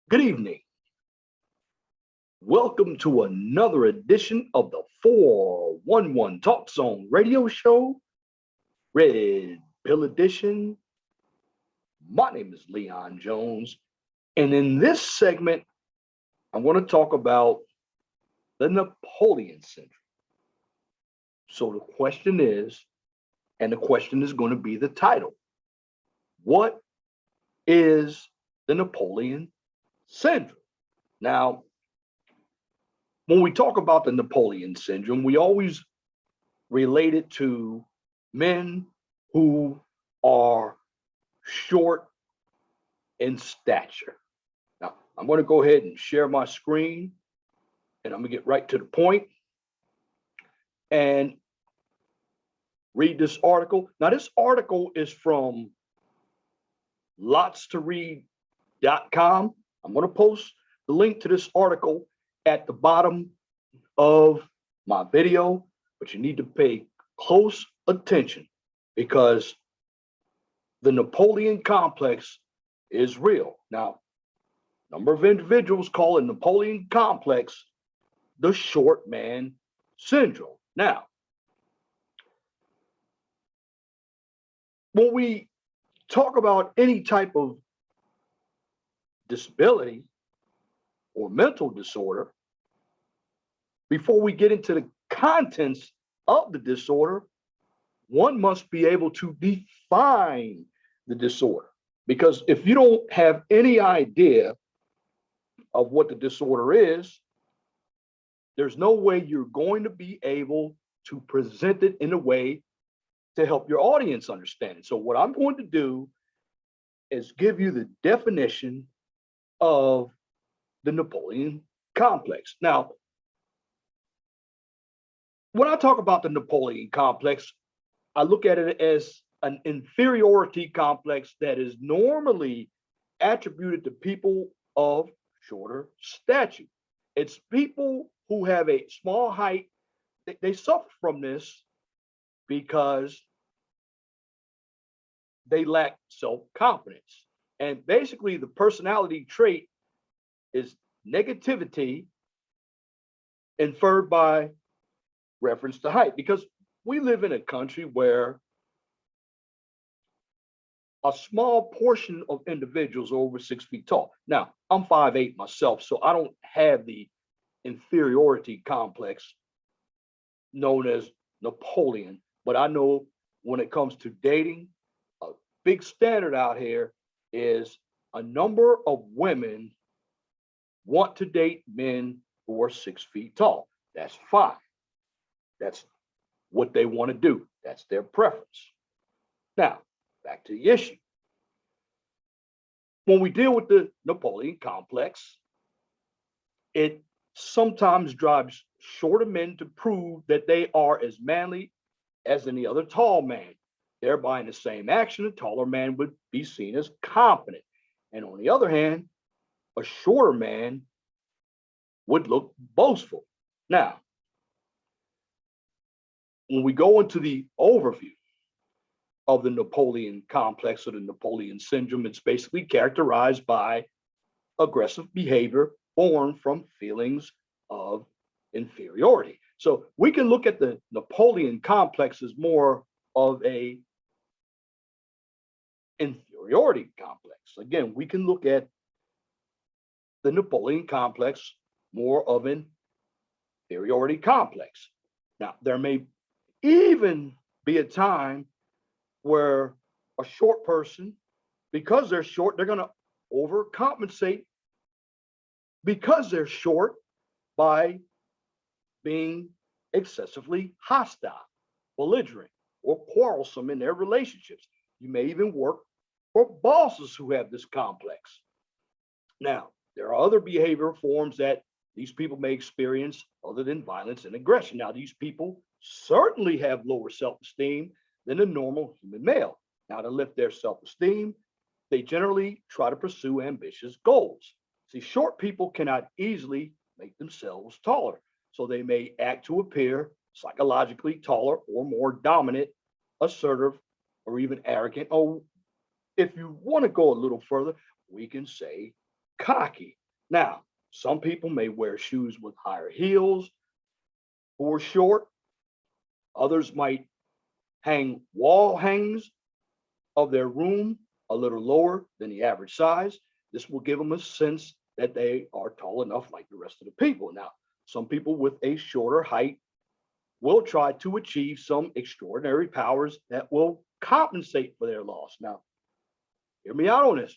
Good evening. Welcome to another edition of the 411 Talk Zone radio show, Red Pill Edition. My name is Leon Jones, and in this segment, I'm going to talk about the Napoleon syndrome. So the question is, and the question is going to be the title: what is the Napoleon syndrome? Now, when we talk about the Napoleon syndrome, we always relate it to men who are short in stature. Now, I'm going to go ahead and share my screen, and I'm going to get right to the point and read this article. Now, this article is from lotstoread.com. I'm going to post the link to this article at the bottom of my video, but you need to pay close attention because the Napoleon complex is real. Now, a number of individuals call it Napoleon complex the short man syndrome. Now, when we talk about any type of disability or mental disorder, before we get into the contents of the disorder, one must be able to define the disorder. Because if you don't have any idea of what the disorder is, there's no way you're going to be able to present it in a way to help your audience understand it. So what I'm going to do is give you the definition of the Napoleon complex. Now, when I talk about the Napoleon complex, I look at it as an inferiority complex that is normally attributed to people of shorter stature. It's people who have a small height. They suffer from this because they lack self-confidence. And basically, the personality trait is negativity inferred by reference to height, because we live in a country where a small portion of individuals are over 6 feet tall. Now, I'm 5'8" myself, so I don't have the inferiority complex known as Napoleon, but I know when it comes to dating, a big standard out here is a number of women want to date men who are 6 feet tall. That's fine. That's what they want to do. That's their preference. Now, back to the issue. When we deal with the Napoleon complex, it sometimes drives shorter men to prove that they are as manly as any other tall man. Thereby, in the same action, a taller man would be seen as confident. And on the other hand, a shorter man would look boastful. Now, when we go into the overview of the Napoleon complex or the Napoleon syndrome, it's basically characterized by aggressive behavior born from feelings of inferiority. So we can look at the Napoleon complex as more of a inferiority complex. Again, we can look at the Napoleon complex more of an inferiority complex. Now, there may even be a time where a short person, because they're short, they're going to overcompensate because they're short by being excessively hostile, belligerent, or quarrelsome in their relationships. You may even work for bosses who have this complex. Now, there are other behavior forms that these people may experience other than violence and aggression. Now, these people certainly have lower self-esteem than a normal human male. Now, to lift their self-esteem, they generally try to pursue ambitious goals. See, short people cannot easily make themselves taller, so they may act to appear psychologically taller or more dominant, assertive, or even arrogant, or If you want to go a little further, we can say cocky. Now, some people may wear shoes with higher heels who are short. Others might hang wall hangings of their room a little lower than the average size. This will give them a sense that they are tall enough like the rest of the people. Now, some people with a shorter height will try to achieve some extraordinary powers that will compensate for their loss. Now, hear me out on this.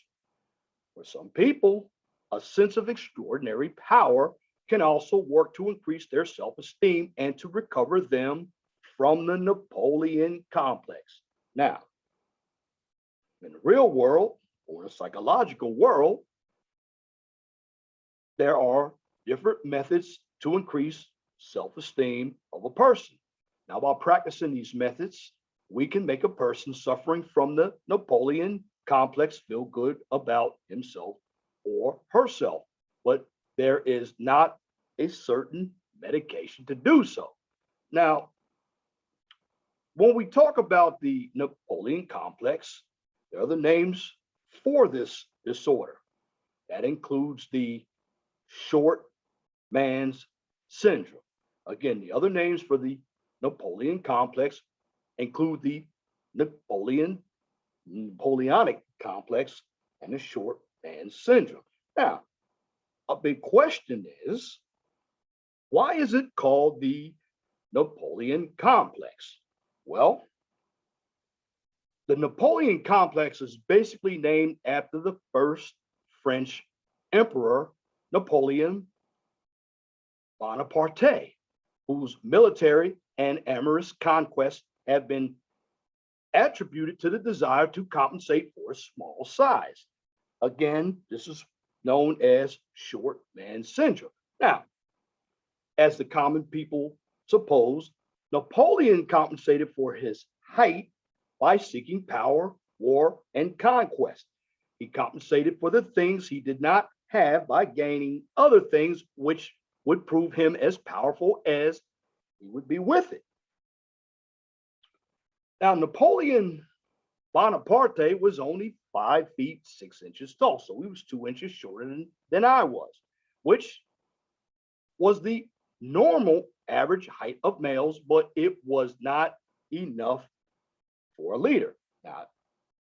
For some people, a sense of extraordinary power can also work to increase their self esteem and to recover them from the Napoleon complex. Now, in the real world or the psychological world, there are different methods to increase self esteem of a person. Now, by practicing these methods, we can make a person suffering from the Napoleon complex feel good about himself or herself. But there is not a certain medication to do so. Now, when we talk about the Napoleon complex, there are the names for this disorder. That includes the short man's syndrome. Again, the other names for the Napoleon complex include the Napoleonic complex and the short man's syndrome. Now, a big question is, why is it called the Napoleon complex? Well, the Napoleon complex is basically named after the first French emperor, Napoleon Bonaparte, whose military and amorous conquests have been attributed to the desire to compensate for a small size. Again, this is known as short man syndrome. Now, as the common people suppose, Napoleon compensated for his height by seeking power, war, and conquest. He compensated for the things he did not have by gaining other things which would prove him as powerful as he would be with it. Now, Napoleon Bonaparte was only 5 feet 6 inches tall, so he was 2 inches shorter than I was, which was the normal average height of males, but it was not enough for a leader. Now,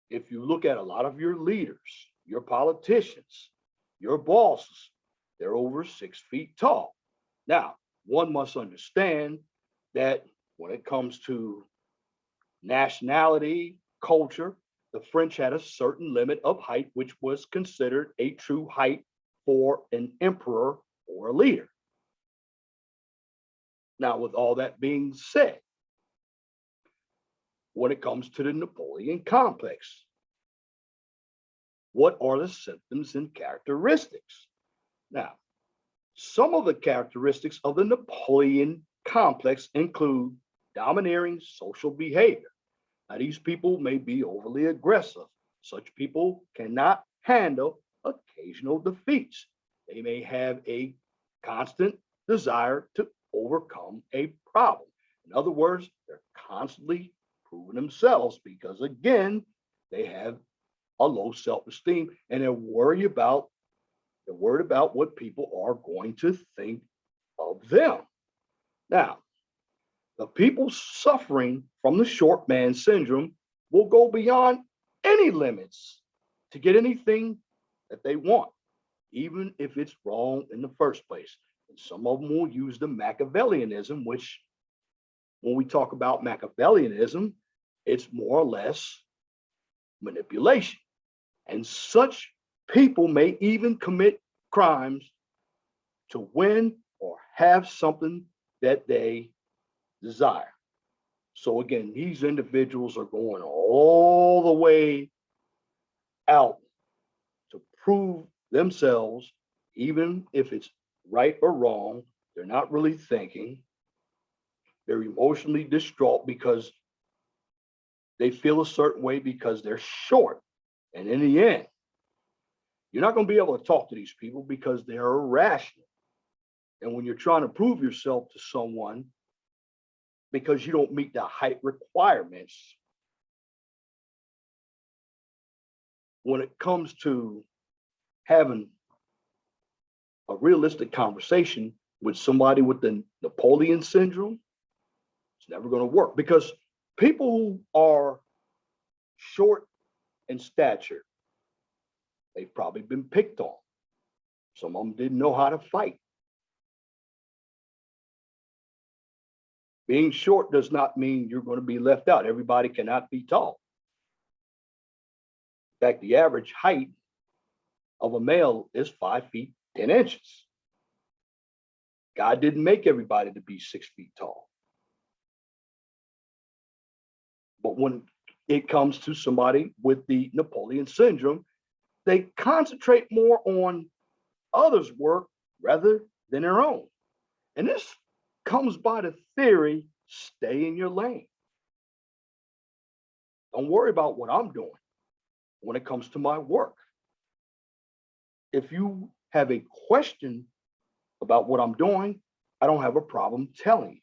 if you look at a lot of your leaders, your politicians, your bosses, they're over 6 feet tall. Now, one must understand that when it comes to nationality, culture, the French had a certain limit of height, which was considered a true height for an emperor or a leader. Now, with all that being said, when it comes to the Napoleon complex, what are the symptoms and characteristics? Now, some of the characteristics of the Napoleon complex include domineering social behavior. Now, these people may be overly aggressive. Such people cannot handle occasional defeats. They may have a constant desire to overcome a problem. In other words, they're constantly proving themselves because, again, they have a low self-esteem and they're worried about what people are going to think of them. Now, the people suffering from the short man syndrome will go beyond any limits to get anything that they want, even if it's wrong in the first place. And some of them will use the Machiavellianism, which, when we talk about Machiavellianism, it's more or less manipulation. And such people may even commit crimes to win or have something that they desire. So again, these individuals are going all the way out to prove themselves, even if it's right or wrong. They're not really thinking. They're emotionally distraught because they feel a certain way because they're short. And in the end, you're not going to be able to talk to these people because they're irrational. And when you're trying to prove yourself to someone because you don't meet the height requirements, when it comes to having a realistic conversation with somebody with the Napoleon syndrome, it's never going to work because people who are short in stature, they've probably been picked on. Some of them didn't know how to fight. Being short does not mean you're going to be left out. Everybody cannot be tall. In fact, the average height of a male is 5 feet 10 inches. God didn't make everybody to be 6 feet tall. But when it comes to somebody with the Napoleon syndrome, they concentrate more on others' work rather than their own. And this comes by the theory, stay in your lane. Don't worry about what I'm doing when it comes to my work. If you have a question about what I'm doing, I don't have a problem telling you.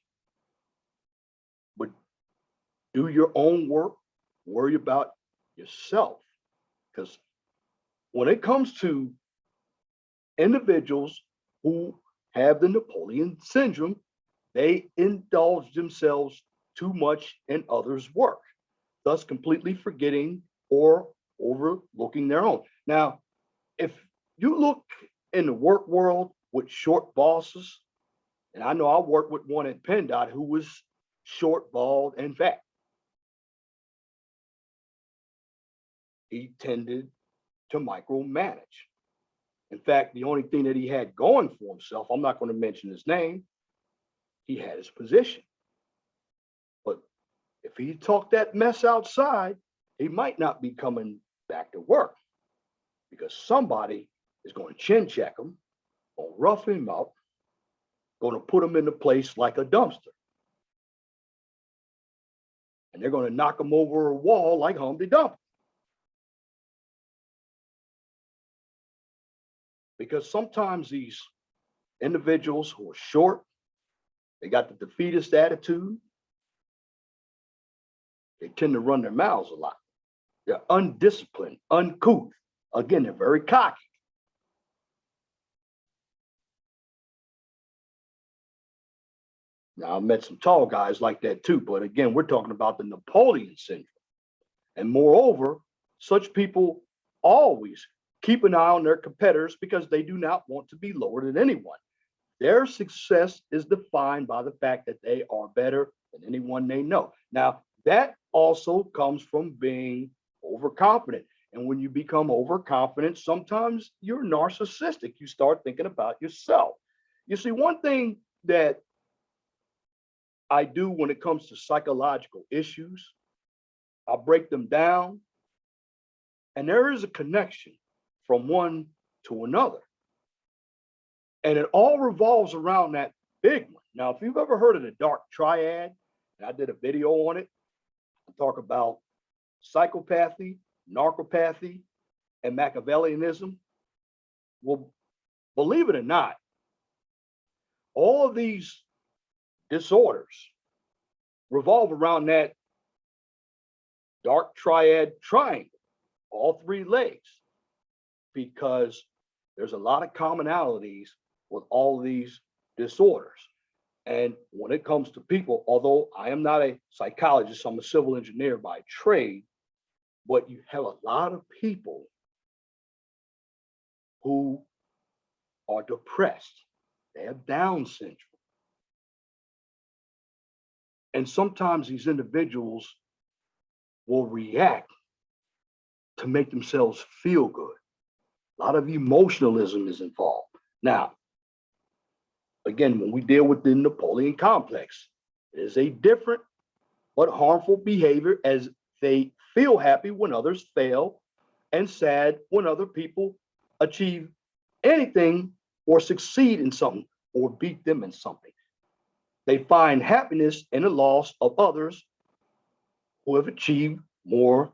But do your own work, worry about yourself. Because when it comes to individuals who have the Napoleon syndrome, they indulge themselves too much in others' work, thus completely forgetting or overlooking their own. Now, if you look in the work world with short bosses, and I know I worked with one at PennDOT who was short, bald, and fat. He tended to micromanage. In fact, the only thing that he had going for himself, I'm not going to mention his name, he had his position. But if he talked that mess outside, he might not be coming back to work because somebody is going to chin check him, going to rough him up, going to put him in a place like a dumpster. And they're going to knock him over a wall like Humpty Dumpty. Because sometimes these individuals who are short, they got the defeatist attitude, they tend to run their mouths a lot. They're undisciplined, uncouth. Again, they're very cocky. Now, I've met some tall guys like that too, but again, we're talking about the Napoleon syndrome. And moreover, such people always keep an eye on their competitors because they do not want to be lower than anyone. Their success is defined by the fact that they are better than anyone they know. Now, that also comes from being overconfident. And when you become overconfident, sometimes you're narcissistic. You start thinking about yourself. You see, one thing that I do when it comes to psychological issues, I break them down, and there is a connection from one to another. And it all revolves around that big one. Now, if you've ever heard of the dark triad, and I did a video on it, I talk about psychopathy, narcopathy, and Machiavellianism. Well, believe it or not, all of these disorders revolve around that dark triad triangle, all three legs, because there's a lot of commonalities with all these disorders. And when it comes to people, although I am not a psychologist, I'm a civil engineer by trade, but you have a lot of people who are depressed. They have Down syndrome. And sometimes these individuals will react to make themselves feel good. A lot of emotionalism is involved. Now, again, when we deal with the Napoleon complex, it is a different but harmful behavior as they feel happy when others fail and sad when other people achieve anything or succeed in something or beat them in something. They find happiness in the loss of others who have achieved more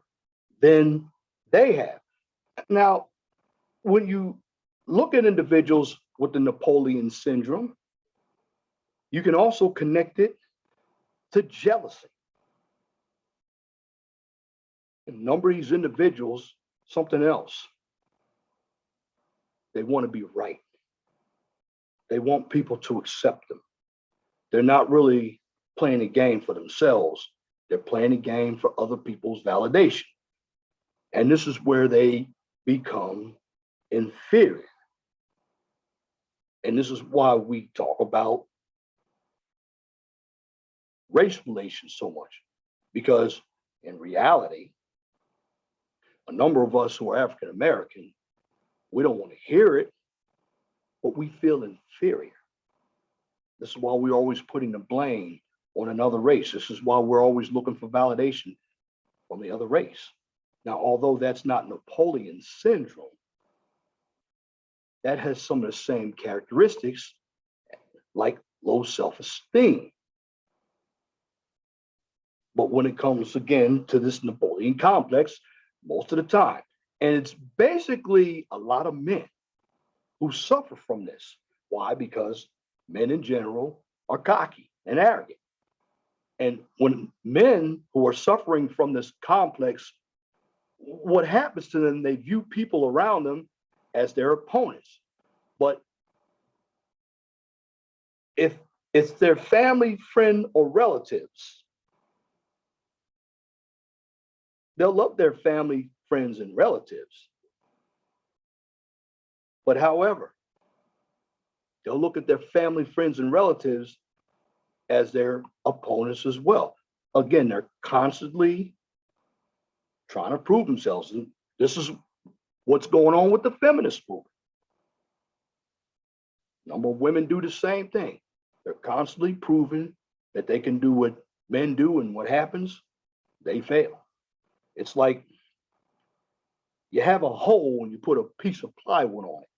than they have. Now, when you look at individuals with the Napoleon syndrome, you can also connect it to jealousy. A number of these individuals something else. They want to be right. They want people to accept them. They're not really playing a game for themselves. They're playing a game for other people's validation. And this is where they become inferior. And this is why we talk about race relations so much, because in reality, a number of us who are African American, we don't want to hear it, but we feel inferior. This is why we're always putting the blame on another race. This is why we're always looking for validation from the other race. Now, although that's not Napoleon syndrome, that has some of the same characteristics like low self-esteem. But when it comes again to this Napoleon complex, most of the time, and it's basically a lot of men who suffer from this. Why? Because men in general are cocky and arrogant. And when men who are suffering from this complex, what happens to them, they view people around them as their opponents. But if it's their family, friend, or relatives, they'll love their family, friends, and relatives. But however, they'll look at their family, friends, and relatives as their opponents as well. Again, they're constantly trying to prove themselves. And this is what's going on with the feminist movement. A number of women do the same thing. They're constantly proving that they can do what men do, and what happens? They fail. It's like you have a hole and you put a piece of plywood on it.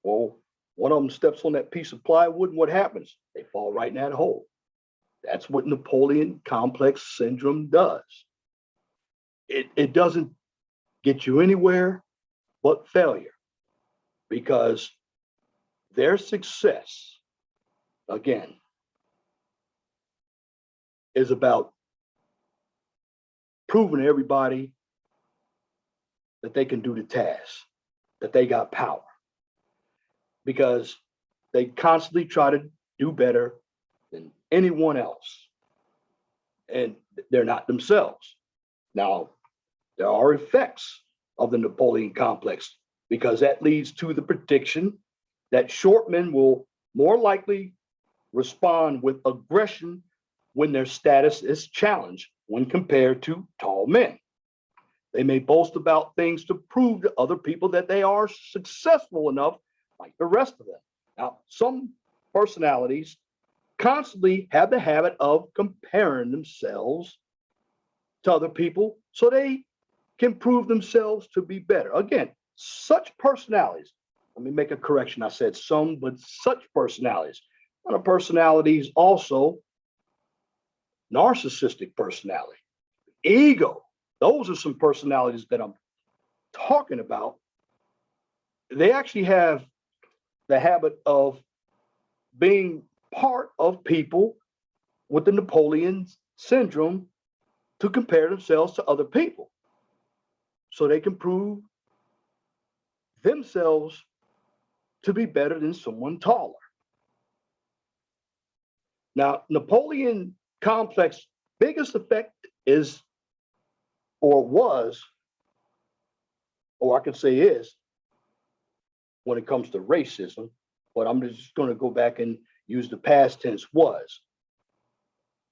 Well, one of them steps on that piece of plywood, and what happens? They fall right in that hole. That's what Napoleon Complex syndrome does. It doesn't get you anywhere but failure, because their success, again, is about proving to everybody that they can do the task, that they got power, because they constantly try to do better than anyone else, and they're not themselves. Now, there are effects of the Napoleon complex, because that leads to the prediction that short men will more likely respond with aggression when their status is challenged when compared to tall men. They may boast about things to prove to other people that they are successful enough like the rest of them. Now, some personalities constantly have the habit of comparing themselves to other people so they can prove themselves to be better. Again, such personalities, let me make a correction. I said some, but such personalities. And a personality is also narcissistic personality, ego. Those are some personalities that I'm talking about. They actually have the habit of being part of people with the Napoleon syndrome to compare themselves to other people so they can prove themselves to be better than someone taller. Now, Napoleon complex biggest effect is, or was, or I could say is, when it comes to racism, but I'm just going to go back and use the past tense, was.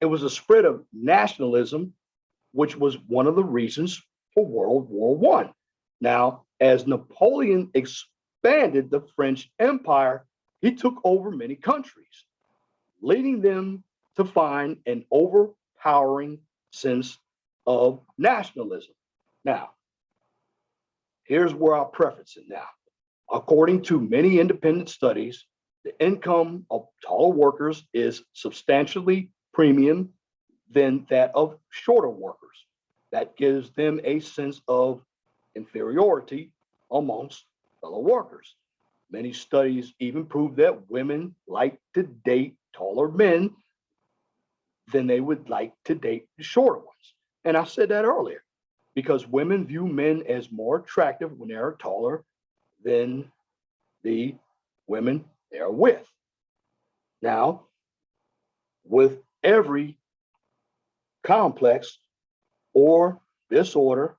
It was a spread of nationalism, which was one of the reasons for World War I. Now, as Napoleon expanded the French Empire, he took over many countries, leading them to find an overpowering sense of nationalism. Now, here's where I'll preface it now. According to many independent studies, the income of taller workers is substantially premium than that of shorter workers. That gives them a sense of inferiority amongst fellow workers. Many studies even prove that women like to date taller men than they would like to date the shorter ones. And I said that earlier. because women view men as more attractive when they're taller than the women they're with. Now, with every complex or disorder,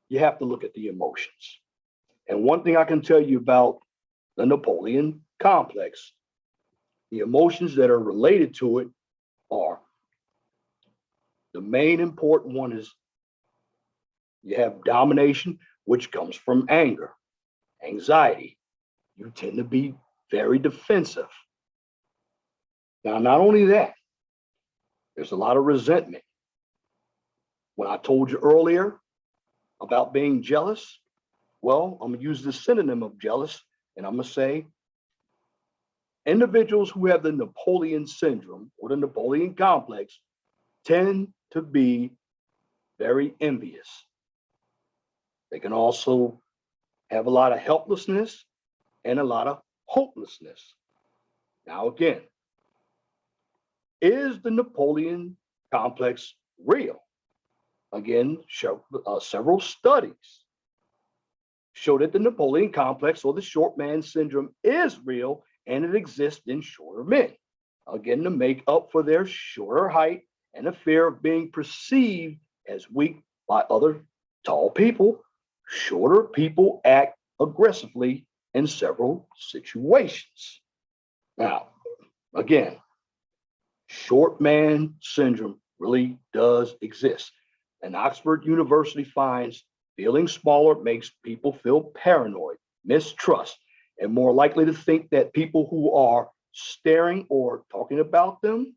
you have to look at the emotions. And one thing I can tell you about the Napoleon complex, the emotions that are related to it are the main important one is you have domination, which comes from anger, anxiety. You tend to be very defensive. Now, not only that, there's a lot of resentment. When I told you earlier about being jealous, well, I'm going to use the synonym of jealous, and I'm going to say individuals who have the Napoleon syndrome or the Napoleon complex tend to be very envious. They can also have a lot of helplessness and a lot of hopelessness. Now, again, is the Napoleon complex real? Again, several studies show that the Napoleon complex or the short man syndrome is real and it exists in shorter men. Again, to make up for their shorter height and the fear of being perceived as weak by other tall people, shorter people act aggressively in several situations. Now, again, short man syndrome really does exist. And Oxford University finds feeling smaller makes people feel paranoid, mistrust, and more likely to think that people who are staring or talking about them,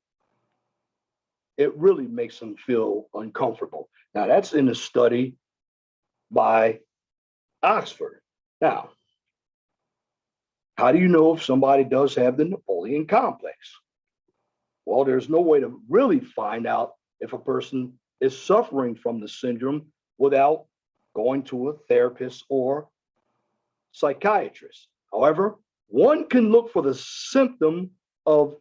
it really makes them feel uncomfortable. Now, that's in a study by Oxford. Now, how do you know if somebody does have the Napoleon complex? Well, there's no way to really find out if a person is suffering from the syndrome without going to a therapist or psychiatrist. However, one can look for the symptom of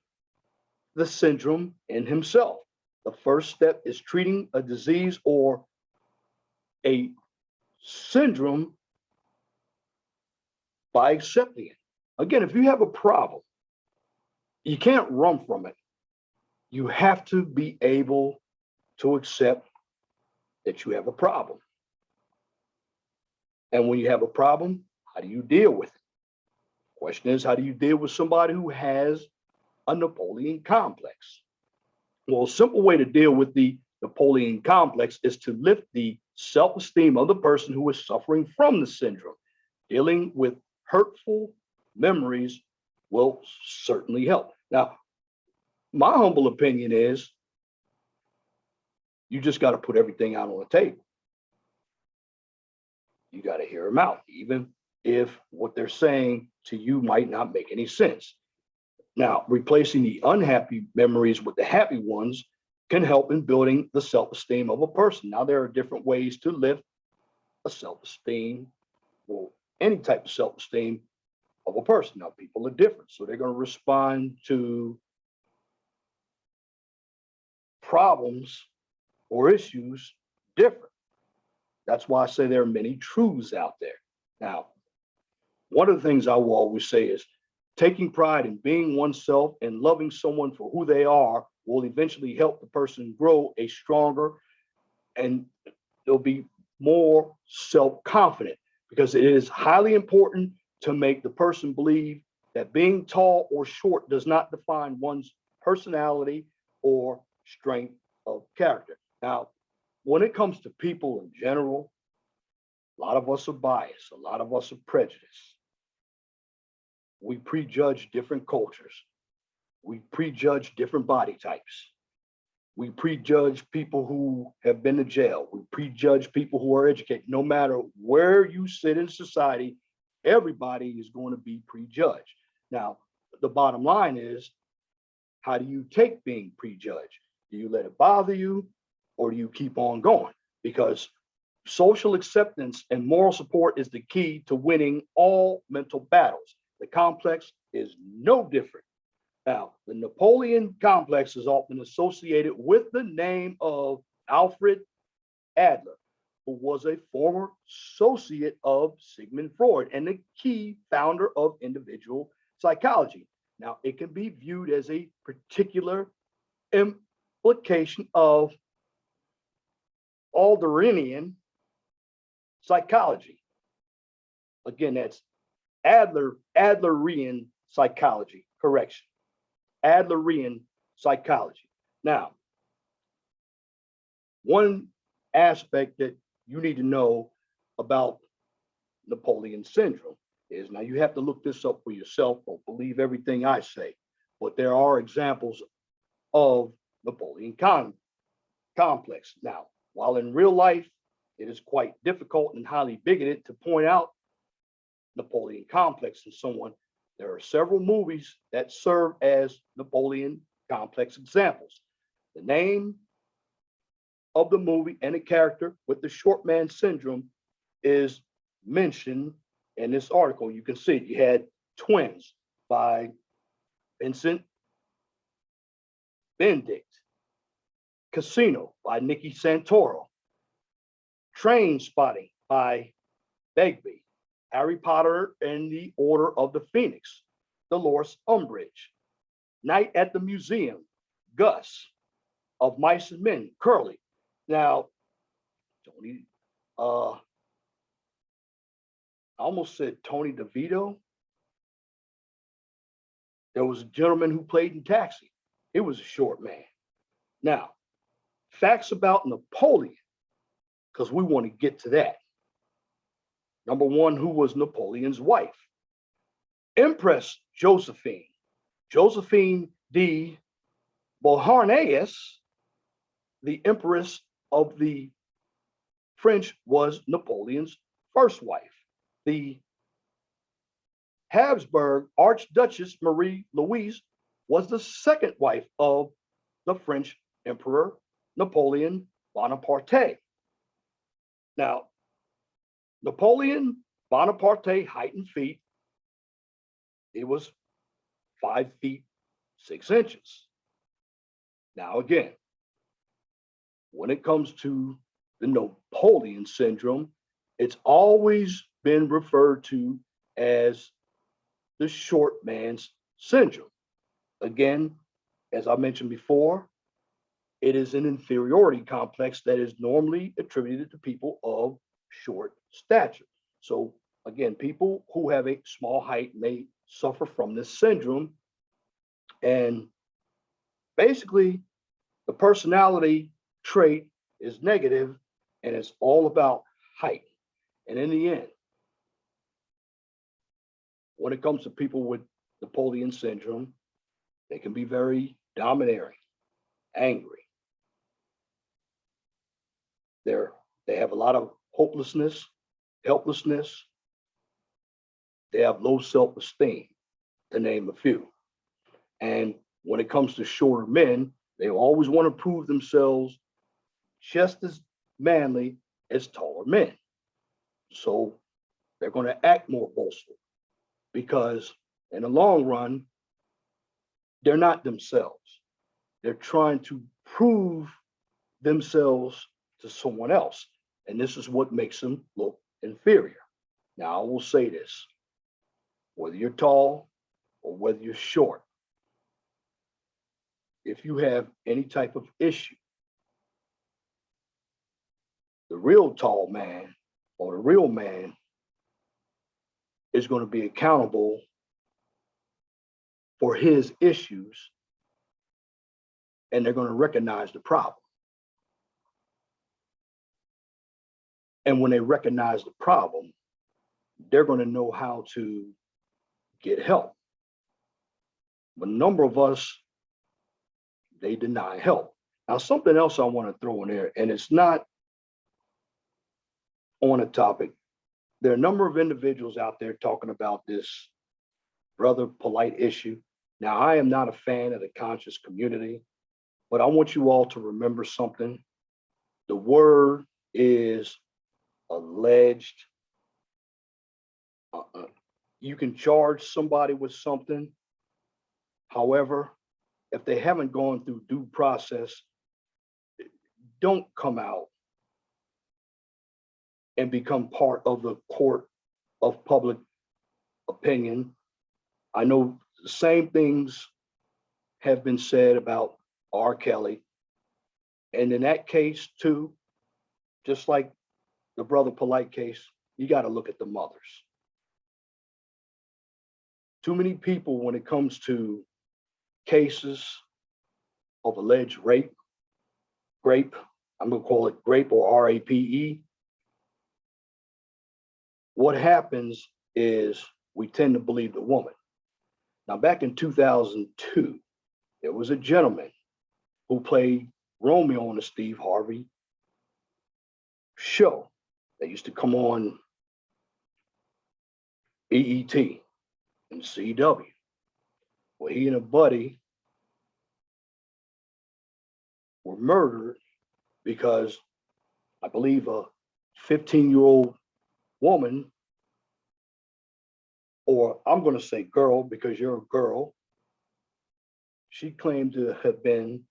the syndrome in himself. The first step is treating a disease or a syndrome by accepting it. Again, if you have a problem, you can't run from it. You have to be able to accept that you have a problem. And when you have a problem, how do you deal with it? The question is, how do you deal with somebody who has a Napoleon complex? Well, a simple way to deal with the Napoleon complex is to lift the self-esteem of the person who is suffering from the syndrome. Dealing with hurtful memories will certainly help. Now, my humble opinion is you just got to put everything out on the table. You got to hear them out, even if what they're saying to you might not make any sense. Now, replacing the unhappy memories with the happy ones can help in building the self-esteem of a person. Now, there are different ways to lift a self-esteem, well, any type of self-esteem of a person. Now, people are different, so they're going to respond to problems or issues different. That's why I say there are many truths out there. Now, one of the things I will always say is taking pride in being oneself and loving someone for who they are will eventually help the person grow a stronger and they'll be more self-confident, because it is highly important to make the person believe that being tall or short does not define one's personality or strength of character. Now, when it comes to people in general, a lot of us are biased, a lot of us are prejudiced. We prejudge different cultures. We prejudge different body types. We prejudge people who have been to jail. We prejudge people who are educated. No matter where you sit in society, everybody is going to be prejudged. Now, the bottom line is, how do you take being prejudged? Do you let it bother you, or do you keep on going? Because social acceptance and moral support is the key to winning all mental battles. The complex is no different. Now, the Napoleon complex is often associated with the name of Alfred Adler, who was a former associate of Sigmund Freud and the key founder of individual psychology. Now, it can be viewed as a particular implication of Adlerian psychology. Again, that's Adlerian psychology. Correction. Adlerian psychology. Now, one aspect that you need to know about Napoleon syndrome is, now you have to look this up for yourself. Don't believe everything I say, but there are examples of Napoleon complex. Now, while in real life it is quite difficult and highly bigoted to point out Napoleon complex in someone, there are several movies that serve as Napoleon complex examples. The name of the movie and the character with the short man syndrome is mentioned in this article. You can see it. You had Twins by Vincent Benedict, Casino by Nicky Santoro, Train Spotting by Begbie, Harry Potter and the Order of the Phoenix, Dolores Umbridge, Night at the Museum, Gus, Of Mice and Men, Curly. Now, Tony, I almost said Tony DeVito. There was a gentleman who played in Taxi. It was a short man. Now, facts about Napoleon, because we want to get to that. Number one, who was Napoleon's wife? Empress Josephine. Josephine de Beauharnais, the Empress of the French, was Napoleon's first wife. The Habsburg Archduchess Marie Louise was the second wife of the French Emperor Napoleon Bonaparte. Now, Napoleon Bonaparte height and feet, it was 5 feet 6 inches. Now, again, when it comes to the Napoleon syndrome, it's always been referred to as the short man's syndrome. Again, as I mentioned before, it is an inferiority complex that is normally attributed to people of short stature. So again, people who have a small height may suffer from this syndrome. And basically, the personality trait is negative and it's all about height. And in the end, when it comes to people with Napoleon syndrome, they can be very domineering, angry. They have a lot of hopelessness, helplessness. They have low self-esteem, to name a few. And when it comes to shorter men, they always want to prove themselves just as manly as taller men. So they're going to act more boastful because in the long run, they're not themselves. They're trying to prove themselves to someone else. And this is what makes them look inferior. Now, I will say this, whether you're tall or whether you're short, if you have any type of issue, the real tall man or the real man is going to be accountable for his issues, and they're going to recognize the problem. And when they recognize the problem, they're going to know how to get help. But a number of us, they deny help. Now, something else I want to throw in there, and it's not on a topic. There are a number of individuals out there talking about this rather polite issue. Now, I am not a fan of the conscious community, but I want you all to remember something. The word is alleged. You can charge somebody with something. However, if they haven't gone through due process, don't come out and become part of the court of public opinion. I know the same things have been said about R. Kelly. And in that case, too, just like the Brother Polite case, you got to look at the mothers. Too many people, when it comes to cases of alleged rape, I'm going to call it grape or RAPE. What happens is we tend to believe the woman. Now, back in 2002, there was a gentleman who played Romeo on the Steve Harvey show that used to come on BET and CW, where he and a buddy were murdered because I believe a 15-year-old woman, or I'm going to say girl because you're a girl, she claimed to have been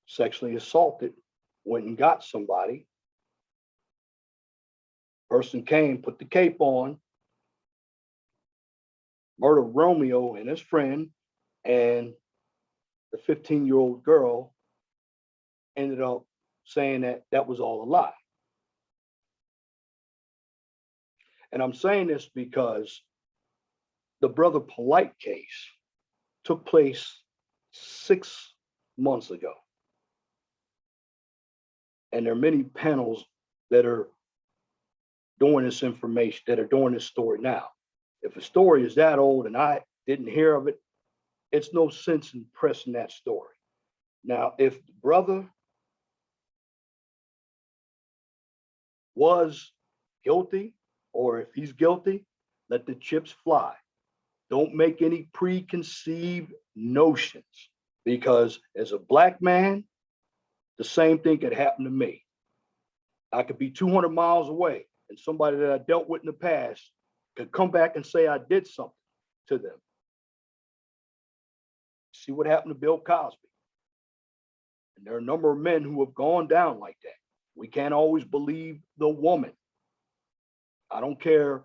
sexually assaulted, went and got somebody. Person came, put the cape on, murdered Romeo and his friend, and the 15-year-old girl ended up saying that that was all a lie. And I'm saying this because the Brother Polite case took place 6 months ago. And there are many panels that are doing this information, that are doing this story now. If a story is that old and I didn't hear of it, it's no sense in pressing that story. Now, if the brother was guilty, or if he's guilty, let the chips fly. Don't make any preconceived notions, because as a Black man, the same thing could happen to me. I could be 200 miles away and somebody that I dealt with in the past could come back and say I did something to them. See what happened to Bill Cosby. And there are a number of men who have gone down like that. We can't always believe the woman. I don't care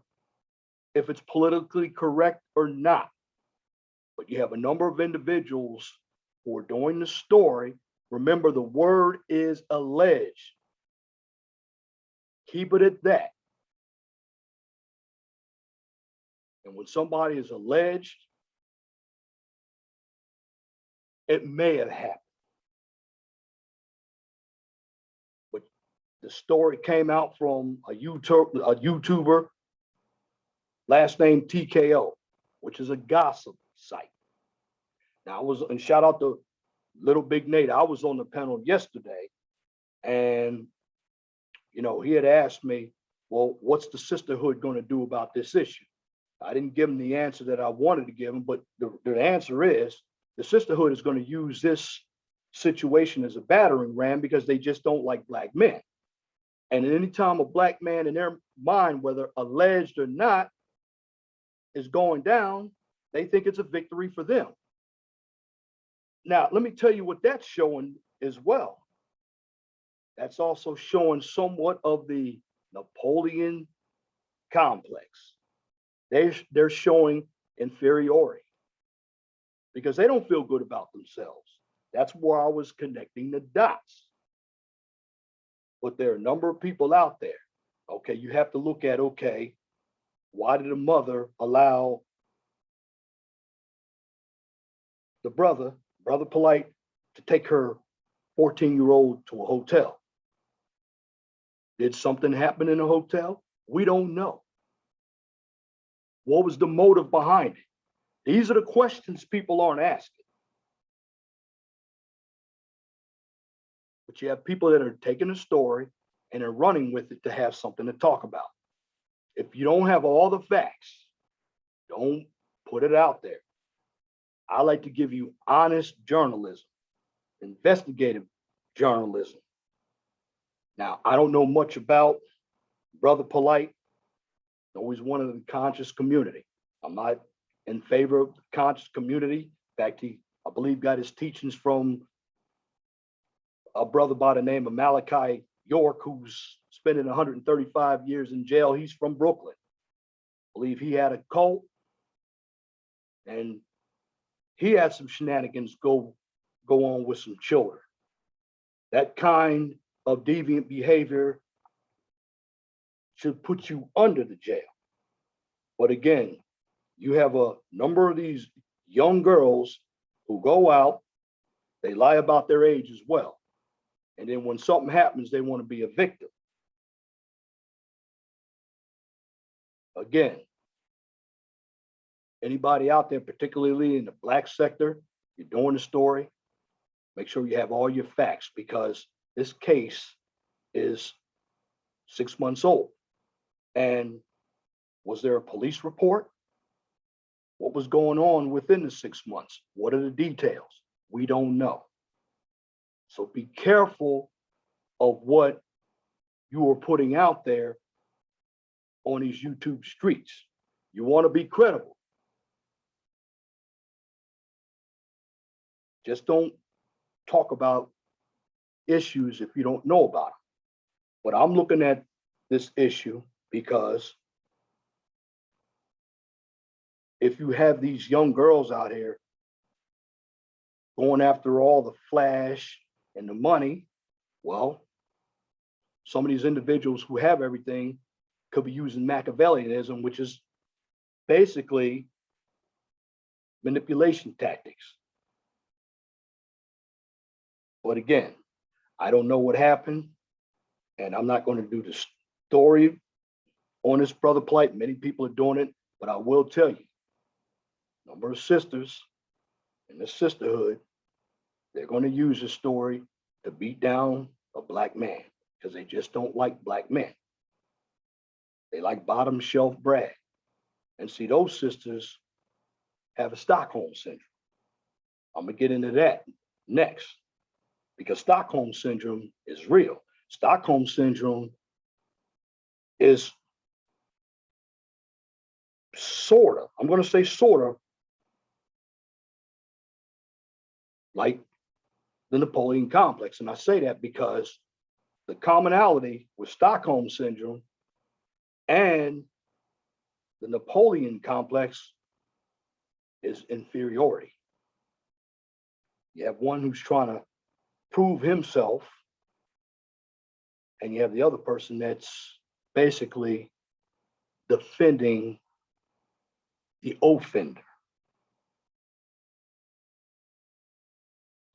if it's politically correct or not, but you have a number of individuals who are doing the story. Remember, the word is alleged. Keep it at that. And when somebody is alleged, it may have happened. But the story came out from a YouTuber, last name TKO, which is a gossip site. Now, and shout out to Little Big Nate. I was on the panel yesterday, and he had asked me, well, what's the sisterhood going to do about this issue? I didn't give him the answer that I wanted to give him, but the answer is the sisterhood is going to use this situation as a battering ram because they just don't like Black men. And at any time a Black man in their mind, whether alleged or not, is going down, they think it's a victory for them. Now, let me tell you what that's showing as well. That's also showing somewhat of the Napoleon Complex. They're showing inferiority because they don't feel good about themselves. That's where I was connecting the dots. But there are a number of people out there. Okay, you have to look at, okay, why did the mother allow the brother Polite, to take her 14-year-old to a hotel? Did something happen in the hotel? We don't know. What was the motive behind it? These are the questions people aren't asking. But you have people that are taking a story and are running with it to have something to talk about. If you don't have all the facts, don't put it out there. I like to give you honest journalism, investigative journalism. Now, I don't know much about Brother Polite. Always one of the conscious community. I'm not in favor of the conscious community. In fact, I believe, got his teachings from a brother by the name of Malachi York, who's spending 135 years in jail. He's from Brooklyn. I believe he had a cult, and he had some shenanigans go on with some children. That kind of deviant behavior should put you under the jail. But again, you have a number of these young girls who go out, they lie about their age as well. And then when something happens, they want to be a victim. Again, anybody out there, particularly in the Black sector, you're doing the story, make sure you have all your facts, because this case is 6 months old. And was there a police report? What was going on within the 6 months? What are the details? We don't know. So be careful of what you are putting out there on these YouTube streets. You want to be credible. Just don't talk about issues if you don't know about them. But I'm looking at this issue because if you have these young girls out here going after all the flash and the money, well, some of these individuals who have everything could be using Machiavellianism, which is basically manipulation tactics. But again, I don't know what happened, and I'm not going to do the story on this brother plight. Many people are doing it, but I will tell you, number of sisters in the sisterhood, they're going to use this story to beat down a Black man because they just don't like Black men. They like bottom shelf brag. And see, those sisters have a Stockholm syndrome. I'm going to get into that next, because Stockholm syndrome is real. Stockholm syndrome is sort of, I'm going to say sort of, like the Napoleon Complex. And I say that because the commonality with Stockholm syndrome and the Napoleon Complex is inferiority. You have one who's trying to prove himself, and you have the other person that's basically defending the offender.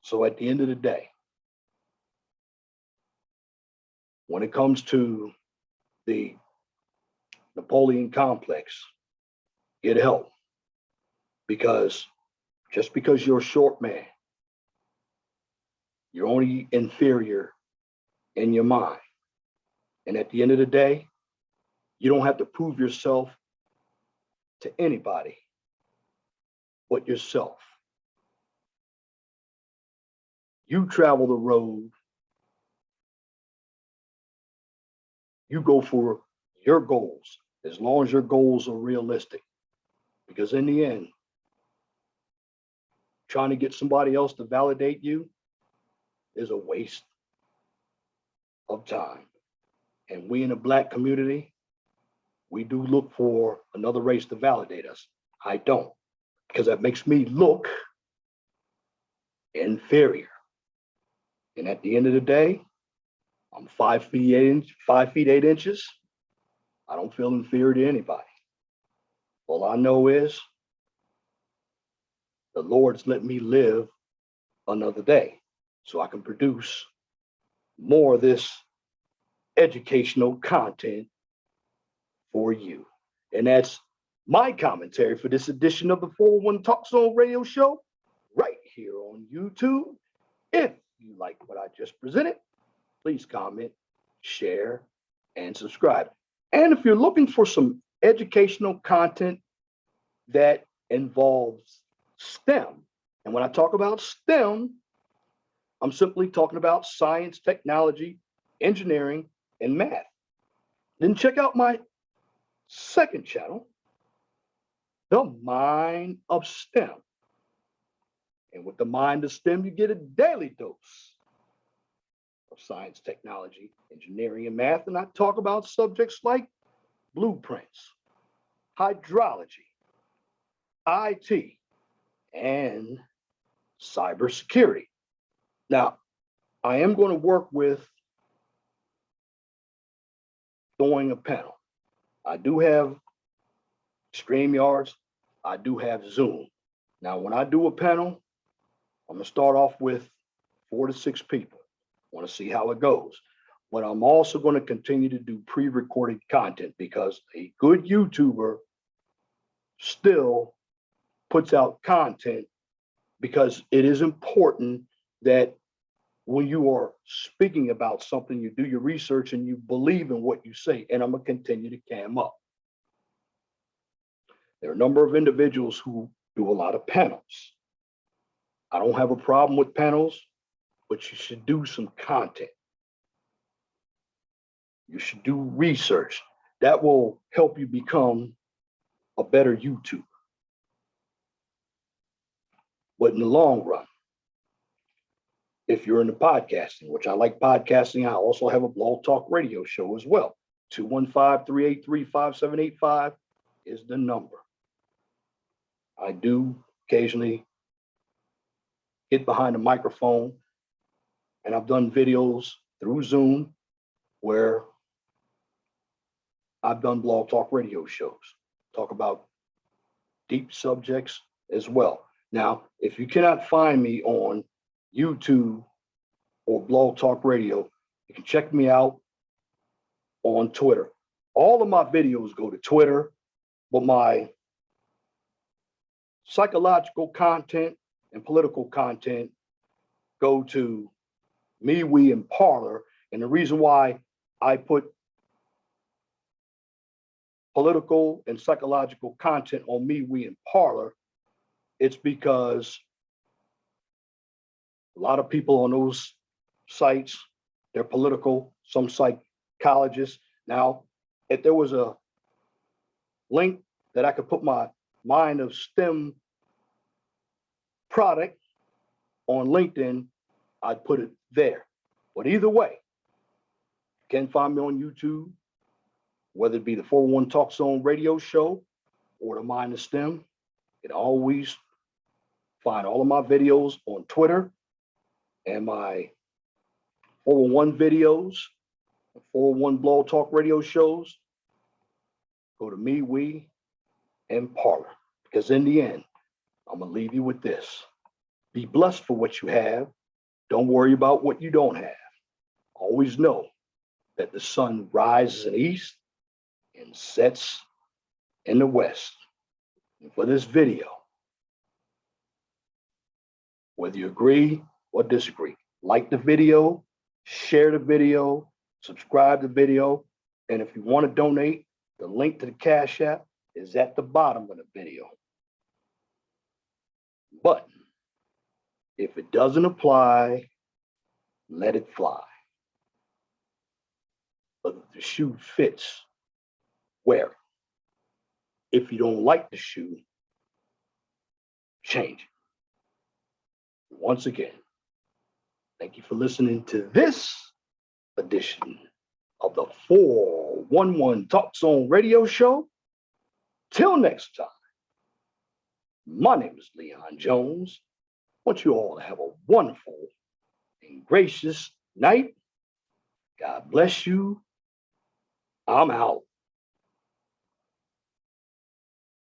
So at the end of the day, when it comes to the Napoleon Complex, get help. Because just because you're a short man, you're only inferior in your mind. And at the end of the day, you don't have to prove yourself to anybody but yourself. You travel the road, you go for your goals, as long as your goals are realistic. Because in the end, trying to get somebody else to validate you is a waste of time. And we in the Black community, we do look for another race to validate us. I don't, because that makes me look inferior. And at the end of the day, I'm 5'8". I don't feel inferior to anybody. All I know is the Lord's let me live another day so I can produce more of this educational content for you. And that's my commentary for this edition of the 401 Talk Zone radio show right here on YouTube. If you like what I just presented, please comment, share, and subscribe. And if you're looking for some educational content that involves STEM, and when I talk about STEM, I'm simply talking about science, technology, engineering, and math, then check out my second channel, The Mind of STEM. And with the Mind of STEM, you get a daily dose of science, technology, engineering, and math. And I talk about subjects like blueprints, hydrology, IT, and cybersecurity. Now, I am going to work with doing a panel. I do have StreamYards. I do have Zoom. Now, when I do a panel, I'm going to start off with 4 to 6 people. I want to see how it goes. But I'm also going to continue to do pre-recorded content because a good YouTuber still puts out content because it is important that when you are speaking about something, you do your research and you believe in what you say. And I'm going to continue to cam up. There are a number of individuals who do a lot of panels. I don't have a problem with panels, but you should do some content. You should do research. That will help you become a better YouTuber. But in the long run, if you're into podcasting, which I like podcasting, I also have a blog talk radio show as well. 215-383-5785 is the number. I do occasionally get behind the microphone, and I've done videos through Zoom where I've done blog talk radio shows, talk about deep subjects as well. Now, if you cannot find me on YouTube or blog talk radio, you can check me out on Twitter. All of my videos go to Twitter, but my psychological content and political content go to me, we, and Parler. And the reason why I put political and psychological content on me, we, and Parler, it's because a lot of people on those sites, they're political, some psychologists. Now, if there was a link that I could put my Mind of STEM product on LinkedIn, I'd put it there. But either way, you can find me on YouTube, whether it be the 401 Talk Zone radio show or the Mind of STEM. You can always find all of my videos on Twitter and my 401 videos, 401 blog talk radio shows. Go to me, we, and Parler. Because in the end, I'm going to leave you with this. Be blessed for what you have. Don't worry about what you don't have. Always know that the sun rises in the east and sets in the west. And for this video, whether you agree or disagree, like the video, share the video, subscribe to the video, and if you want to donate, the link to the Cash App is at the bottom of the video. But if it doesn't apply, let it fly. But if the shoe fits, wear it. If you don't like the shoe, change it. Once again, thank you for listening to this edition of the 411 Talk Zone radio show. Till next time, my name is Leon Jones. I want you all to have a wonderful and gracious night. God bless you. I'm out.